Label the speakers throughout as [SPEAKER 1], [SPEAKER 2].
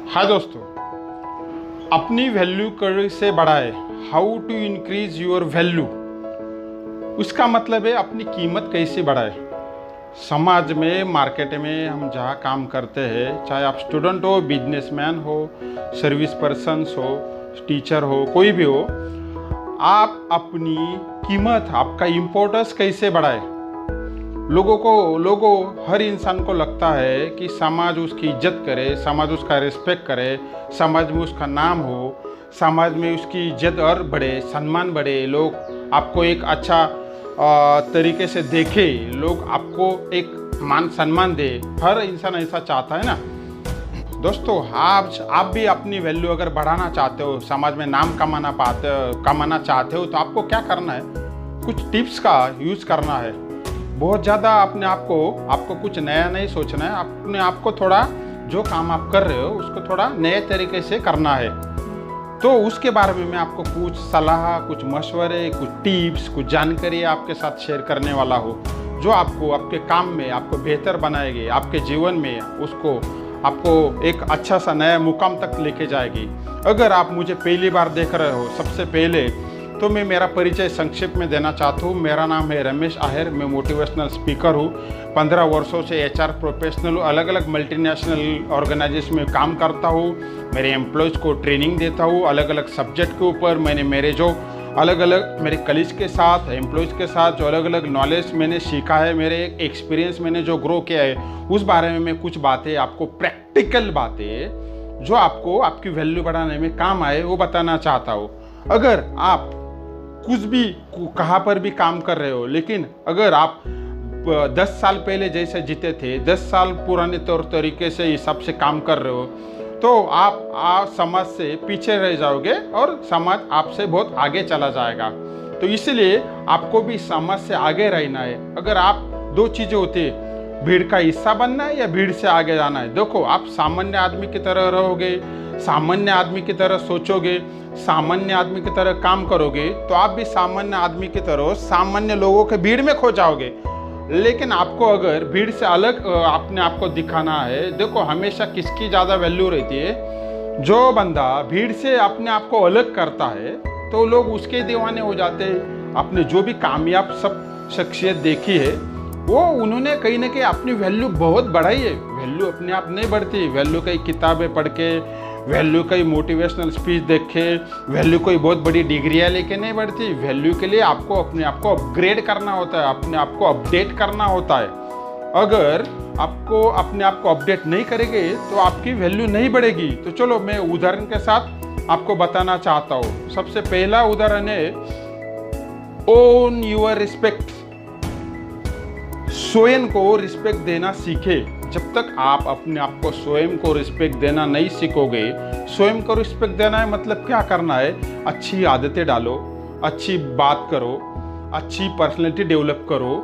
[SPEAKER 1] हाय दोस्तों, अपनी वैल्यू कैसे बढ़ाए, how to increase your value. उसका मतलब है अपनी कीमत कैसे बढ़ाए। समाज में, मार्केट में हम जहाँ काम करते हैं, चाहे आप स्टूडेंट हो, बिजनेसमैन हो, सर्विस पर्सन्स हो, टीचर हो, कोई भी हो, आप अपनी कीमत, आपका इम्पोर्टेंस कैसे बढ़ाए। हर इंसान को लगता है कि समाज उसकी इज्जत करे, समाज उसका रिस्पेक्ट करे, समाज में उसका नाम हो, समाज में उसकी इज्जत और बढ़े, सम्मान बढ़े, लोग आपको एक अच्छा तरीके से देखे, लोग आपको एक मान सम्मान दे। हर इंसान ऐसा चाहता है ना दोस्तों। आप भी अपनी वैल्यू अगर बढ़ाना चाहते हो, समाज में नाम कमाना चाहते हो, तो आपको क्या करना है, कुछ टिप्स का यूज़ करना है। बहुत ज़्यादा आपको कुछ नया नहीं सोचना है। अपने आप को थोड़ा, जो काम आप कर रहे हो उसको थोड़ा नए तरीके से करना है। तो उसके बारे में मैं आपको कुछ सलाह, कुछ मशवरे, कुछ टिप्स, कुछ जानकारी आपके साथ शेयर करने वाला हूँ, जो आपको आपके काम में आपको बेहतर बनाएगी, आपके जीवन में आपको एक अच्छा सा नया मुकाम तक लेके जाएगी। अगर आप मुझे पहली बार देख रहे हो, सबसे पहले तो मैं मेरा परिचय संक्षेप में देना चाहता हूँ। मेरा नाम है रमेश आहेर, मैं मोटिवेशनल स्पीकर हूँ। 15 वर्षों से HR प्रोफेशनल हूँ, अलग अलग मल्टीनेशनल ऑर्गेनाइजेशन में काम करता हूँ। मेरे एम्प्लॉयज़ को ट्रेनिंग देता हूँ अलग अलग सब्जेक्ट के ऊपर। मैंने मेरे कलीग्स के साथ, एम्प्लॉयज़ के साथ जो अलग अलग नॉलेज मैंने सीखा है, मेरे एक्सपीरियंस मैंने जो ग्रो किया है, उस बारे में मैं कुछ बातें आपको, प्रैक्टिकल बातें जो आपको आपकी वैल्यू बढ़ाने में काम आए, वो बताना चाहता हूँ। अगर आप कुछ भी कहाँ पर भी काम कर रहे हो, लेकिन अगर आप 10 साल पहले जैसे जीते थे, 10 साल पुराने तौर तरीके से हिसाब से काम कर रहे हो, तो आप समाज से पीछे रह जाओगे और समाज आपसे बहुत आगे चला जाएगा। तो इसलिए आपको भी समाज से आगे रहना है। अगर आप, दो चीज़ें होती है, भीड़ का हिस्सा बनना है या भीड़ से आगे जाना है। देखो, आप सामान्य आदमी की तरह रहोगे, सामान्य आदमी की तरह सोचोगे, सामान्य आदमी की तरह काम करोगे, तो आप भी सामान्य आदमी की तरह सामान्य लोगों के भीड़ में खो जाओगे। लेकिन आपको अगर भीड़ से अलग अपने आप को दिखाना है, देखो हमेशा किसकी ज़्यादा वैल्यू रहती है, जो बंदा भीड़ से अपने आप को अलग करता है, तो लोग उसके दीवाने हो जाते हैं। अपने जो भी कामयाब सब शख्सियत देखी है, वो उन्होंने कहीं ना कहीं अपनी वैल्यू बहुत बढ़ाई है। वैल्यू अपने आप नहीं बढ़ती, वैल्यू कई किताबें पढ़ के, वैल्यू कई मोटिवेशनल स्पीच देख के, वैल्यू कोई बहुत बड़ी डिग्रियाँ लेके नहीं बढ़ती। वैल्यू के लिए आपको अपने आप को अपग्रेड करना होता है, अपने आप को अपडेट करना होता है। अगर आपको अपने आप को अपडेट नहीं करेंगे तो आपकी वैल्यू नहीं बढ़ेगी। तो चलो मैं उदाहरण के साथ आपको बताना चाहता हूँ। सबसे पहला उदाहरण है, ओन योर रिस्पेक्ट। स्वयं को रिस्पेक्ट देना सीखे। जब तक आप अपने आप को स्वयं को रिस्पेक्ट देना नहीं सीखोगे, स्वयं को रिस्पेक्ट देना है मतलब क्या करना है, अच्छी आदतें डालो, अच्छी बात करो, अच्छी पर्सनैलिटी डेवलप करो।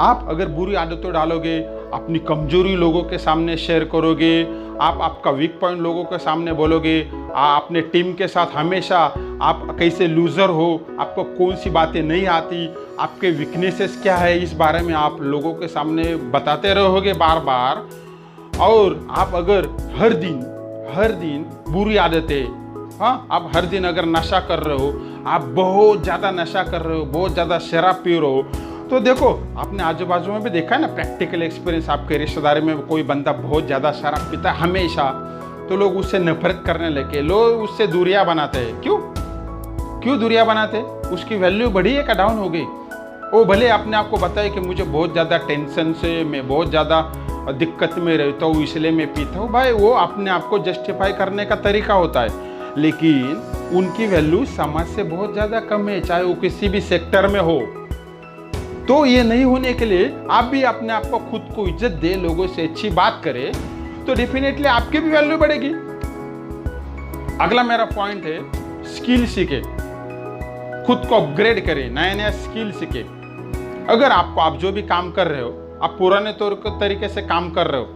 [SPEAKER 1] आप अगर बुरी आदतें डालोगे, अपनी कमजोरी लोगों के सामने शेयर करोगे, आप आपका वीक पॉइंट लोगों के सामने बोलोगे, अपने टीम के साथ हमेशा आप कैसे लूज़र हो, आपको कौन सी बातें नहीं आती, आपके वीकनेसेस क्या है, इस बारे में आप लोगों के सामने बताते रहोगे बार बार। और आप अगर हर दिन बुरी आदतें, आप हर दिन अगर नशा कर रहे हो, आप बहुत ज़्यादा नशा कर रहे हो, बहुत ज़्यादा शराब पी रहे हो, तो देखो आपने आजू बाजू में भी देखा है ना, प्रैक्टिकल एक्सपीरियंस, आपके रिश्तेदारी में कोई बंदा बहुत ज़्यादा शराब पीता है हमेशा, तो लोग उससे नफरत करने लगे, लोग उससे दूरियां बनाते हैं। क्यों दूरियां बनाते हैं? उसकी वैल्यू बढ़ी है क्या डाउन हो गई? वो भले अपने आप को बताए कि मुझे बहुत ज़्यादा टेंशन से, मैं बहुत ज़्यादा दिक्कत में रहता हूँ, इसलिए मैं पीता हूँ। भाई, वो अपने आप को जस्टिफाई करने का तरीका होता है, लेकिन उनकी वैल्यू समाज से बहुत ज़्यादा कम है, चाहे वो किसी भी सेक्टर में हो। तो ये नहीं होने के लिए आप भी अपने आप को, खुद को इज्जत दे, लोगों से अच्छी बात करें, तो डेफिनेटली आपकी भी वैल्यू बढ़ेगी। अगला मेरा पॉइंट है, स्किल सीखे, खुद को अपग्रेड करें, नया नया स्किल सीखे। अगर आप जो भी काम कर रहे हो, आप पुराने तरीके से काम कर रहे हो,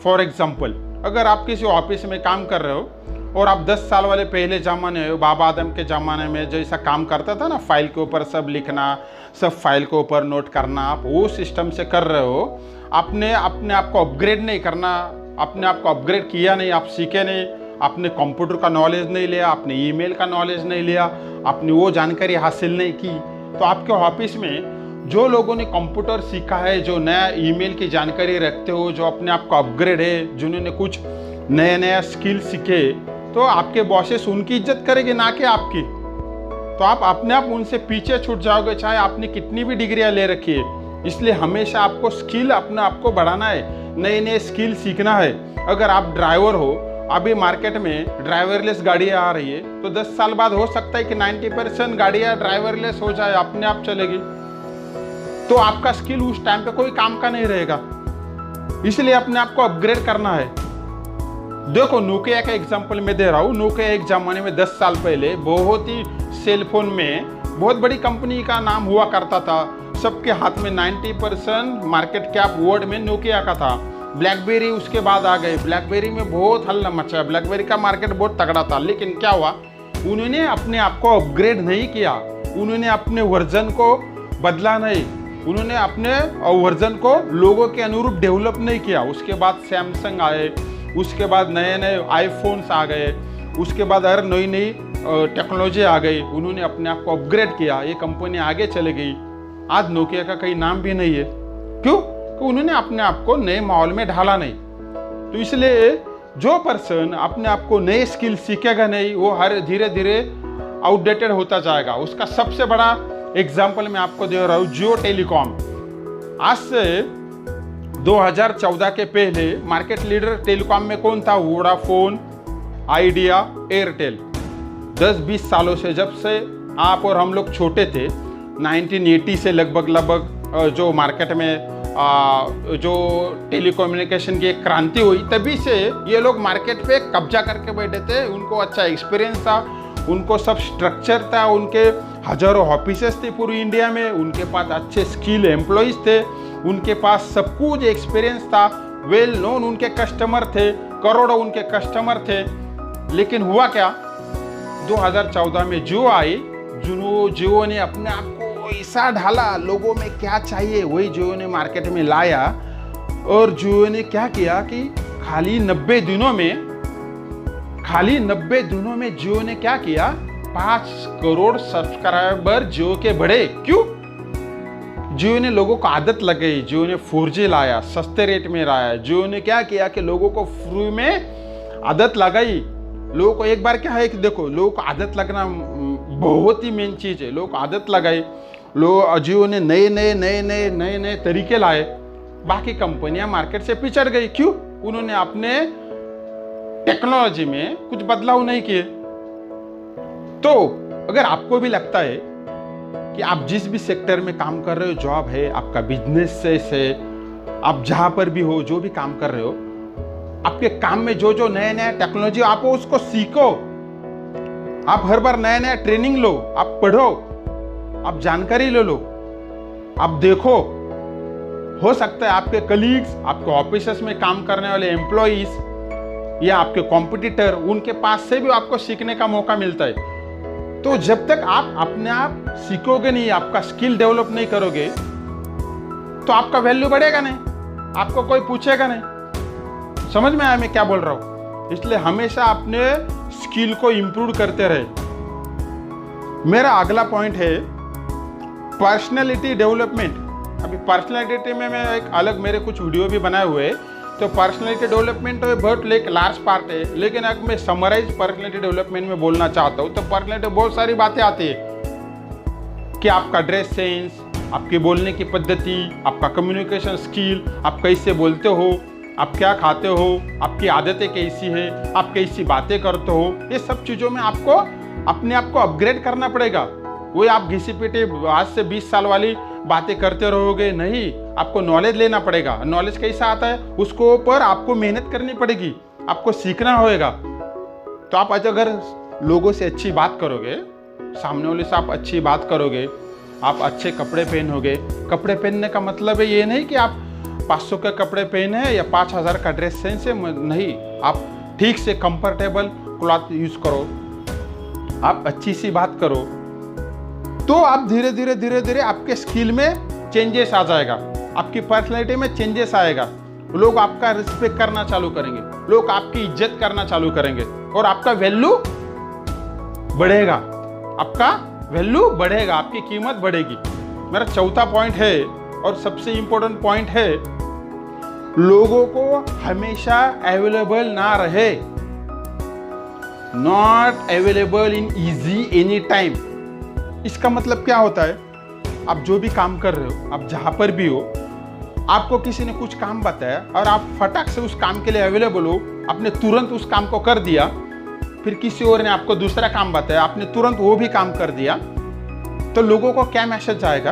[SPEAKER 1] फॉर एग्जाम्पल अगर आप किसी ऑफिस में काम कर रहे हो और आप 10 साल वाले पहले ज़माने, बाबा आदम के ज़माने में जैसा काम करता था ना, फाइल के ऊपर सब लिखना, सब फाइल के ऊपर नोट करना, आप वो सिस्टम से कर रहे हो। आपने अपने आप को अपग्रेड नहीं करना, अपने आप को अपग्रेड किया नहीं, आप सीखे नहीं, आपने कंप्यूटर का नॉलेज नहीं लिया, आपने ईमेल का नॉलेज नहीं लिया, आपने वो जानकारी हासिल नहीं की, तो आपके ऑफिस में जो लोगों ने कंप्यूटर सीखा है, जो नया ईमेल की जानकारी रखते हो, जो अपने आप को अपग्रेड है, जिन्होंने कुछ नया नया स्किल सीखे, तो आपके बॉसेस उनकी इज्जत करेंगे, ना कि आपकी। तो आप अपने आप उनसे पीछे छूट जाओगे, चाहे आपने कितनी भी डिग्रियां ले रखी है। इसलिए हमेशा आपको स्किल अपने आप को बढ़ाना है, नए नए स्किल सीखना है। अगर आप ड्राइवर हो, अभी मार्केट में ड्राइवरलेस गाड़ियां आ रही है, तो 10 साल बाद हो सकता है कि 90% गाड़ियां ड्राइवरलेस हो जाए, अपने आप चलेगी। तो आपका स्किल उस टाइम पे कोई काम का नहीं रहेगा। इसलिए अपने आप को अपग्रेड करना है। देखो, नोकिया का एग्जांपल मैं दे रहा हूँ। नोकिया एक जमाने में 10 साल पहले बहुत ही सेलफोन में बहुत बड़ी कंपनी का नाम हुआ करता था। सबके हाथ में 90% मार्केट कैप वर्ल्ड में नोकिया का था। ब्लैकबेरी उसके बाद आ गए। ब्लैकबेरी में बहुत हल्ला मचा। ब्लैकबेरी का मार्केट बहुत तगड़ा था, लेकिन क्या हुआ, उन्होंने अपने आप को अपग्रेड नहीं किया, उन्होंने अपने वर्जन को बदला नहीं, उन्होंने अपने वर्जन को लोगों के अनुरूप डेवलप नहीं किया। उसके बाद सैमसंग आए, उसके बाद नए नए आईफोन्स आ गए, उसके बाद हर नई नई टेक्नोलॉजी आ गई। उन्होंने अपने आप को अपग्रेड किया, ये कंपनी आगे चली गई। आज नोकिया का कहीं नाम भी नहीं है। क्यों? कि उन्होंने अपने आप को नए माहौल में ढाला नहीं। तो इसलिए जो पर्सन अपने आप को नए स्किल सीखेगा नहीं, वो हर धीरे धीरे आउटडेटेड होता जाएगा। उसका सबसे बड़ा एग्जाम्पल मैं आपको दे रहा हूँ, जियो टेलीकॉम। आज से 2014 के पहले मार्केट लीडर टेलीकॉम में कौन था? Vodafone, idea, Airtel. 10-20 सालों से, जब से आप और हम लोग छोटे थे, 1980 से लगभग जो मार्केट में जो टेलीकम्युनिकेशन की एक क्रांति हुई, तभी से ये लोग मार्केट पे कब्जा करके बैठे थे। उनको अच्छा एक्सपीरियंस था, उनको सब स्ट्रक्चर था, उनके हजारों ऑफिसेस थे पूरी इंडिया में, उनके पास अच्छे स्किल एम्प्लॉइज थे, उनके पास सब कुछ एक्सपीरियंस था, वेल नोन उनके कस्टमर थे, करोड़ों उनके कस्टमर थे। लेकिन हुआ क्या? 2014 में जियो आई। जियो ने अपने आप को ऐसा ढाला, लोगों में क्या चाहिए वही जियो ने मार्केट में लाया। और जियो ने क्या किया कि खाली 90 दिनों में जियो ने क्या किया, 5 करोड़ सब्सक्राइबर जियो के बढ़े। क्यों? जियो ने लोगों को आदत लग गई। जियो ने 4G लाया, सस्ते रेट में लाया। जियो ने क्या किया कि लोगों को फ्री में आदत लगाई। लोगों को एक बार क्या है कि देखो, लोगों को आदत लगना बहुत ही मेन चीज है। लोगों को आदत लगाई। जियो ने नए तरीके लाए। बाकी कंपनियां मार्केट से पिछड़ गई। क्यों? उन्होंने अपने टेक्नोलॉजी में कुछ बदलाव नहीं किए। तो अगर आपको भी लगता है कि आप जिस भी सेक्टर में काम कर रहे हो, जॉब है, आपका बिजनेस है, आप जहां पर भी हो, जो भी काम कर रहे हो, आपके काम में जो जो नया नया टेक्नोलॉजी आप उसको सीखो। आप हर बार नया नया ट्रेनिंग लो, आप पढ़ो, आप जानकारी ले लो, आप देखो। हो सकता है आपके कलीग्स, आपके ऑफिस में काम करने वाले एम्प्लॉइज या आपके कॉम्पिटिटर, उनके पास से भी आपको सीखने का मौका मिलता है। तो जब तक आप अपने आप सीखोगे नहीं, आपका स्किल डेवलप नहीं करोगे, तो आपका वैल्यू बढ़ेगा नहीं, आपको कोई पूछेगा नहीं। समझ में आया मैं क्या बोल रहा हूं? इसलिए हमेशा अपने स्किल को इंप्रूव करते रहे। मेरा अगला पॉइंट है पर्सनैलिटी डेवलपमेंट। अभी पर्सनैलिटी में मैं एक अलग मेरे कुछ वीडियो भी बनाए हुए हैं। तो पर्सनैलिटी डेवलपमेंट तो बहुत एक लार्ज पार्ट है, लेकिन अगर मैं समराइज पर्सनैलिटी डेवलपमेंट में बोलना चाहता हूँ तो पर्सनैलिटी बहुत सारी बातें आती है कि आपका ड्रेस सेंस, आपकी बोलने की पद्धति, आपका कम्युनिकेशन स्किल, आप कैसे बोलते हो, आप क्या खाते हो, आपकी आदतें कैसी है, आप कैसी बातें करते हो। ये सब चीज़ों में आपको अपने आप को अपग्रेड करना पड़ेगा। वही आप घिसी पिटी आज से 20 साल वाली बातें करते रहोगे नहीं, आपको नॉलेज लेना पड़ेगा। नॉलेज कैसा आता है, उसको ऊपर आपको मेहनत करनी पड़ेगी, आपको सीखना होगा। तो आप अगर लोगों से अच्छी बात करोगे, सामने वाले से आप अच्छी बात करोगे, आप अच्छे कपड़े पहनोगे। कपड़े पहनने का मतलब है ये नहीं कि आप 500 के कपड़े पहने या 5000 का ड्रेस सेंस है, नहीं। आप ठीक से कंफर्टेबल क्लॉथ यूज करो, आप अच्छी सी बात करो, तो आप धीरे धीरे आपके स्किल में चेंजेस आ जाएगा, आपकी पर्सनैलिटी में चेंजेस आएगा। लोग आपका रिस्पेक्ट करना चालू करेंगे, लोग आपकी इज्जत करना चालू करेंगे। और आपका वैल्यू बढ़ेगा, आपका वैल्यू बढ़ेगा, आपकी कीमत बढ़ेगी। मेरा चौथा पॉइंट है और सबसे इंपॉर्टेंट पॉइंट है, लोगों को हमेशा अवेलेबल ना रहे, not available in easy any time. इसका मतलब क्या होता है, आप जो भी काम कर रहे हो, आप जहां पर भी हो, आपको किसी ने कुछ काम बताया और आप फटाक से उस काम के लिए अवेलेबल हो, आपने तुरंत उस काम को कर दिया, फिर किसी और ने आपको दूसरा काम बताया, आपने तुरंत वो भी काम कर दिया, तो लोगों को क्या मैसेज आएगा,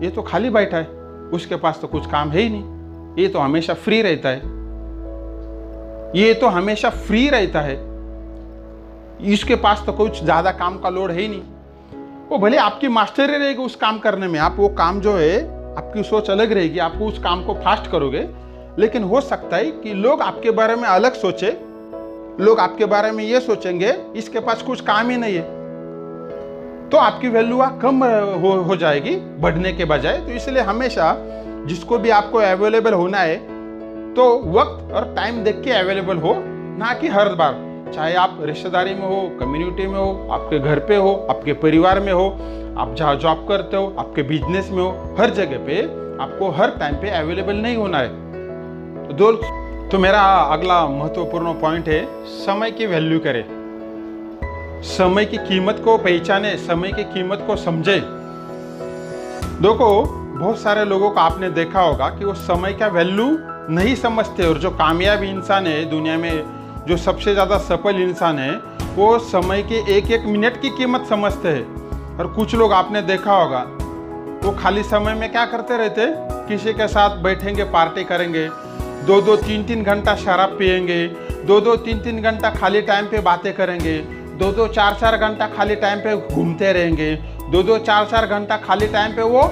[SPEAKER 1] ये तो खाली बैठा है, उसके पास तो कुछ काम है ही नहीं, ये तो हमेशा फ्री रहता है, ये तो हमेशा फ्री रहता है, इसके पास तो कुछ ज्यादा काम का लोड है ही नहीं। वो भले आपकी मास्टरी रहेगी उस काम करने में, आप वो काम जो है, आपकी सोच अलग रहेगी, आप उस काम को फास्ट करोगे, लेकिन हो सकता है कि लोग आपके बारे में अलग सोचे, लोग आपके बारे में ये सोचेंगे इसके पास कुछ काम ही नहीं है, तो आपकी वैल्यू कम हो जाएगी बढ़ने के बजाय। तो इसलिए हमेशा जिसको भी आपको अवेलेबल होना है, तो वक्त और टाइम देख के अवेलेबल हो, ना कि हर बार, चाहे आप रिश्तेदारी में हो, कम्युनिटी में हो, आपके घर पे हो, आपके परिवार में हो, आप जहाँ जॉब करते हो, आपके बिजनेस में हो, हर जगह पे आपको हर टाइम पे अवेलेबल नहीं होना है। तो दोस्त, तो मेरा अगला महत्वपूर्ण पॉइंट है, समय की वैल्यू करें, समय की कीमत को पहचाने, समय की कीमत को समझे। देखो, बहुत सारे लोगों को आपने देखा होगा कि वो समय का वैल्यू नहीं समझते, और जो कामयाब इंसान है दुनिया में, जो सबसे ज़्यादा सफल इंसान है, वो समय के एक एक मिनट की कीमत समझते हैं। और कुछ लोग आपने देखा होगा, वो खाली समय में क्या करते रहते, किसी के साथ बैठेंगे, पार्टी करेंगे, 2-2, 3-3 घंटा शराब पिएंगे, 2-2, 3-3 घंटा खाली टाइम पे बातें करेंगे, 2-2, 4-4 घंटा खाली टाइम पे घूमते रहेंगे, 2-2, 4-4 घंटा खाली टाइम पे वो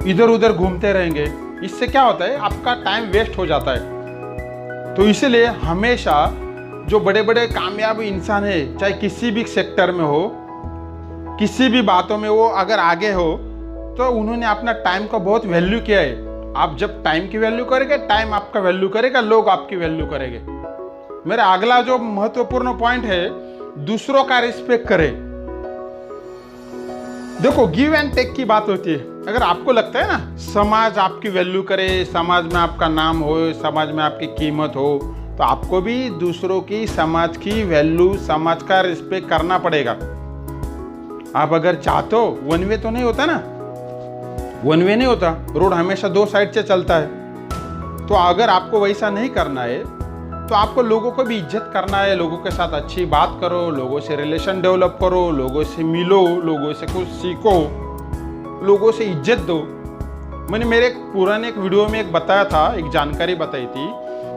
[SPEAKER 1] इधर उधर घूमते रहेंगे। इससे क्या होता है, आपका टाइम वेस्ट हो जाता है। तो इसलिए हमेशा जो बड़े बड़े कामयाब इंसान है, चाहे किसी भी सेक्टर में हो, किसी भी बातों में वो अगर आगे हो, तो उन्होंने अपना टाइम का बहुत वैल्यू किया है। आप जब टाइम की वैल्यू करेंगे, टाइम आपका वैल्यू करेगा, लोग आपकी वैल्यू करेंगे। मेरा अगला जो महत्वपूर्ण पॉइंट है, दूसरों का रिस्पेक्ट करें। देखो, गिव एंड टेक की बात होती है। अगर आपको लगता है ना समाज आपकी वैल्यू करे, समाज में आपका नाम हो, समाज में आपकी कीमत हो, तो आपको भी दूसरों की, समाज की वैल्यू, समाज का रिस्पेक्ट करना पड़ेगा। आप अगर चाहते हो, वन वे तो नहीं होता ना, वन वे नहीं होता, रोड हमेशा 2 साइड से चलता है। तो अगर आपको वैसा नहीं करना है, तो आपको लोगों को भी इज्जत करना है, लोगों के साथ अच्छी बात करो, लोगों से रिलेशन डेवलप करो, लोगों से मिलो, लोगों से कुछ सीखो, लोगों से इज्जत दो। मैंने मेरे पुराने एक वीडियो में एक बताया था, एक जानकारी बताई थी,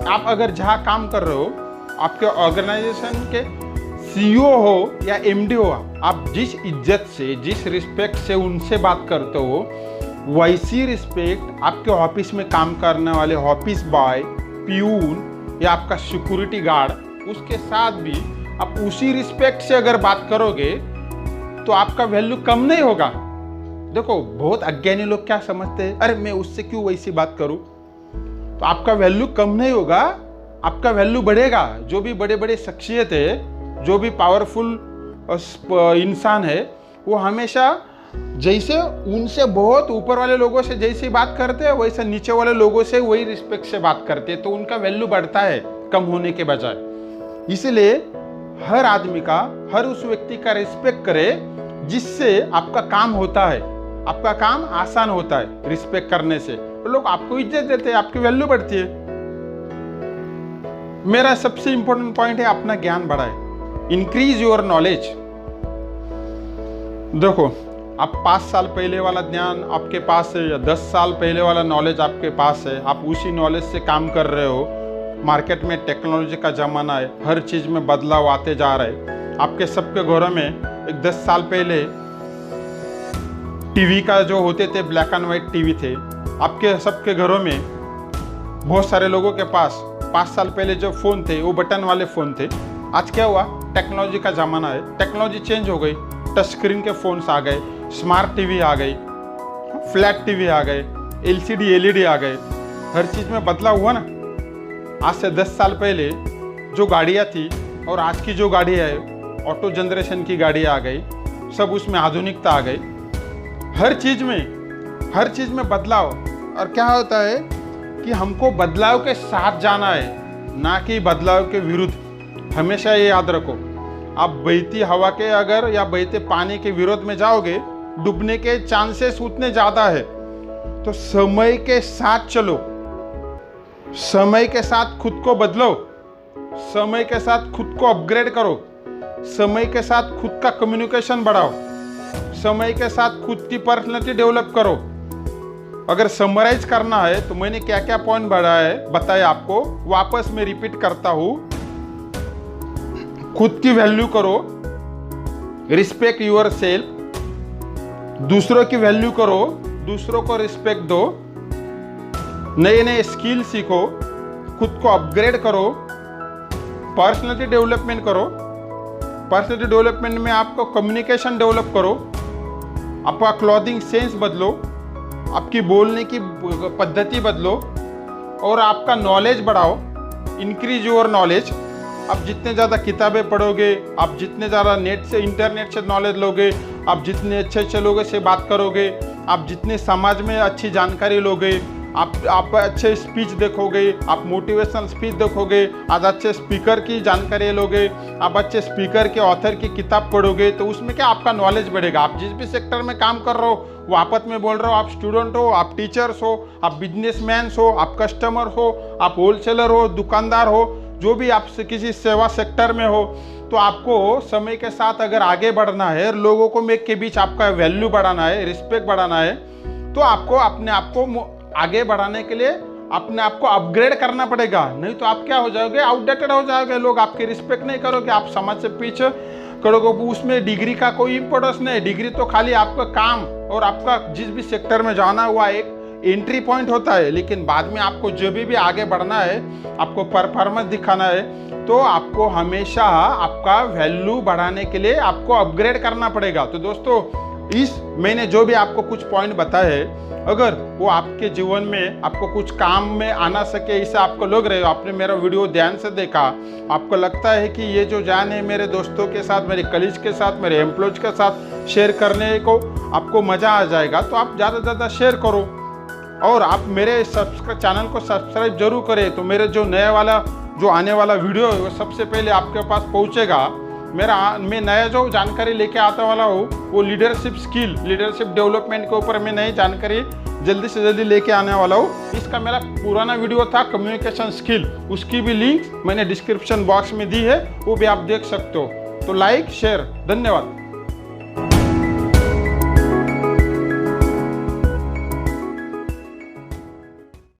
[SPEAKER 1] आप अगर जहाँ काम कर रहे हो, आपके ऑर्गेनाइजेशन के CEO हो या MD हो, आप जिस इज्जत से, जिस रिस्पेक्ट से उनसे बात करते हो, वैसी रिस्पेक्ट आपके ऑफिस में काम करने वाले ऑफिस बॉय, प्यून या आपका सिक्योरिटी गार्ड, उसके साथ भी आप उसी रिस्पेक्ट से अगर बात करोगे, तो आपका वैल्यू कम नहीं होगा। देखो, बहुत अज्ञानी लोग क्या समझते हैं, अरे मैं उससे क्यों वैसी बात करूं, तो आपका वैल्यू कम नहीं होगा, आपका वैल्यू बढ़ेगा। जो भी बड़े बड़े शख्सियत है, जो भी पावरफुल इंसान है, वो हमेशा जैसे उनसे बहुत ऊपर वाले लोगों से जैसी बात करते हैं, वैसे नीचे वाले लोगों से वही रिस्पेक्ट से बात करते हैं, तो उनका वैल्यू बढ़ता है कम होने के बजाय। इसलिए हर आदमी का, हर उस व्यक्ति का रिस्पेक्ट करे जिससे आपका काम होता है, आपका काम आसान होता है। रिस्पेक्ट करने से लोग आपको इज्जत देते हैं, आपकी वैल्यू बढ़ती है। मेरा सबसे इंपॉर्टेंट पॉइंट है, अपना ज्ञान बढ़ाए, इंक्रीज योर नॉलेज। देखो, आप 5 साल पहले वाला ज्ञान आपके पास है या 10 साल पहले वाला नॉलेज आपके पास है, आप उसी नॉलेज से काम कर रहे हो। मार्केट में टेक्नोलॉजी का ज़माना है, हर चीज़ में बदलाव आते जा रहे हैं। आपके सबके घरों में एक 10 साल पहले टीवी का जो होते थे, ब्लैक एंड वाइट टीवी थे, आपके सबके घरों में, बहुत सारे लोगों के पास 5 साल पहले जो फ़ोन थे वो बटन वाले फ़ोन थे। आज क्या हुआ, टेक्नोलॉजी का ज़माना है, टेक्नोलॉजी चेंज हो गई, टच स्क्रीन के फ़ोन्स आ गए, स्मार्ट टीवी आ गई, फ्लैट टीवी आ गए, LCD LED आ गए, हर चीज़ में बदलाव हुआ ना। आज से 10 साल पहले जो गाड़ियाँ थी और आज की जो गाड़ी है, ऑटो जनरेशन की गाड़ी आ गई, सब उसमें आधुनिकता आ गई। हर चीज़ में बदलाव। और क्या होता है कि हमको बदलाव के साथ जाना है, ना कि बदलाव के विरुद्ध। हमेशा ये याद रखो, आप बहती हवा के अगर या बहते पानी के विरोध में जाओगे, डूबने के चांसेस उतने ज़्यादा है। तो समय के साथ चलो, समय के साथ खुद को बदलो, समय के साथ खुद को अपग्रेड करो, समय के साथ खुद का कम्युनिकेशन बढ़ाओ, समय के साथ खुद की पर्सनैलिटी डेवलप करो। अगर समराइज करना है तो मैंने क्या क्या पॉइंट बताया आपको, वापस मैं रिपीट करता हूं। खुद की वैल्यू करो, रिस्पेक्ट योर सेल्फ। दूसरों की वैल्यू करो, दूसरों को रिस्पेक्ट दो। नए नए स्किल सीखो, खुद को अपग्रेड करो, पर्सनैलिटी डेवलपमेंट करो। पर्सनैलिटी डेवलपमेंट में आपको कम्युनिकेशन डेवलप करो, आपका क्लॉथिंग सेंस बदलो, आपकी बोलने की पद्धति बदलो और आपका नॉलेज बढ़ाओ। Increase your knowledge. आप जितने ज़्यादा किताबें पढ़ोगे, आप जितने ज़्यादा इंटरनेट से नॉलेज लोगे, आप जितने अच्छे लोगों से बात करोगे, आप जितने समाज में अच्छी जानकारी लोगे, आप अच्छे स्पीच देखोगे, आप मोटिवेशनल स्पीच देखोगे, आज अच्छे स्पीकर की जानकारी लोगे, आप अच्छे स्पीकर के ऑथर की किताब पढ़ोगे, तो उसमें क्या आपका नॉलेज बढ़ेगा। आप जिस भी सेक्टर में काम कर रहे हो, वो आपस में बोल रहे हो, आप स्टूडेंट हो, आप टीचर्स हो, आप बिजनेसमैन हो, आप कस्टमर हो, आप होलसेलर हो, दुकानदार हो, जो भी आप किसी सेवा सेक्टर में हो, तो आपको समय के साथ अगर आगे बढ़ना है, लोगों को के बीच आपका वैल्यू बढ़ाना है, रिस्पेक्ट बढ़ाना है, तो आपको अपने आप को आगे बढ़ाने के लिए अपने आप को अपग्रेड करना पड़ेगा। नहीं तो आप क्या हो जाओगे, आउटडेटेड हो जाओगे, लोग आपकी रिस्पेक्ट नहीं करोगे, आप समाज से पीछे करोगे। उसमें डिग्री का कोई इंपॉर्टेंस नहीं। डिग्री तो खाली आपका काम और आपका जिस भी सेक्टर में जाना हुआ एक एंट्री पॉइंट होता है, लेकिन बाद में आपको जो भी आगे बढ़ना है, आपको परफॉर्मेंस दिखाना है, तो आपको हमेशा आपका वैल्यू बढ़ाने के लिए आपको अपग्रेड करना पड़ेगा। तो दोस्तों, इस मैंने जो भी आपको कुछ पॉइंट बताए हैं, अगर वो आपके जीवन में आपको कुछ काम में आना सके, इसे आपको लग रहे हो, आपने मेरा वीडियो ध्यान से देखा, आपको लगता है कि ये जो जान है मेरे दोस्तों के साथ, मेरे कलीग के साथ, मेरे एम्प्लॉयज के साथ शेयर करने को आपको मज़ा आ जाएगा, तो आप ज़्यादा से ज़्यादा शेयर करो। और आप मेरे चैनल को सब्सक्राइब जरूर करें, तो मेरे जो आने वाला वीडियो है वो सबसे पहले आपके पास पहुँचेगा। मैं नया जो जानकारी लेके आता वाला हूँ, वो लीडरशिप डेवलपमेंट के ऊपर मैं नई जानकारी जल्दी से जल्दी लेके आने वाला हूँ। इसका मेरा पुराना वीडियो था कम्युनिकेशन स्किल, उसकी भी लिंक मैंने डिस्क्रिप्शन बॉक्स में दी है, वो भी आप देख सकते हो। तो लाइक शेयर, धन्यवाद।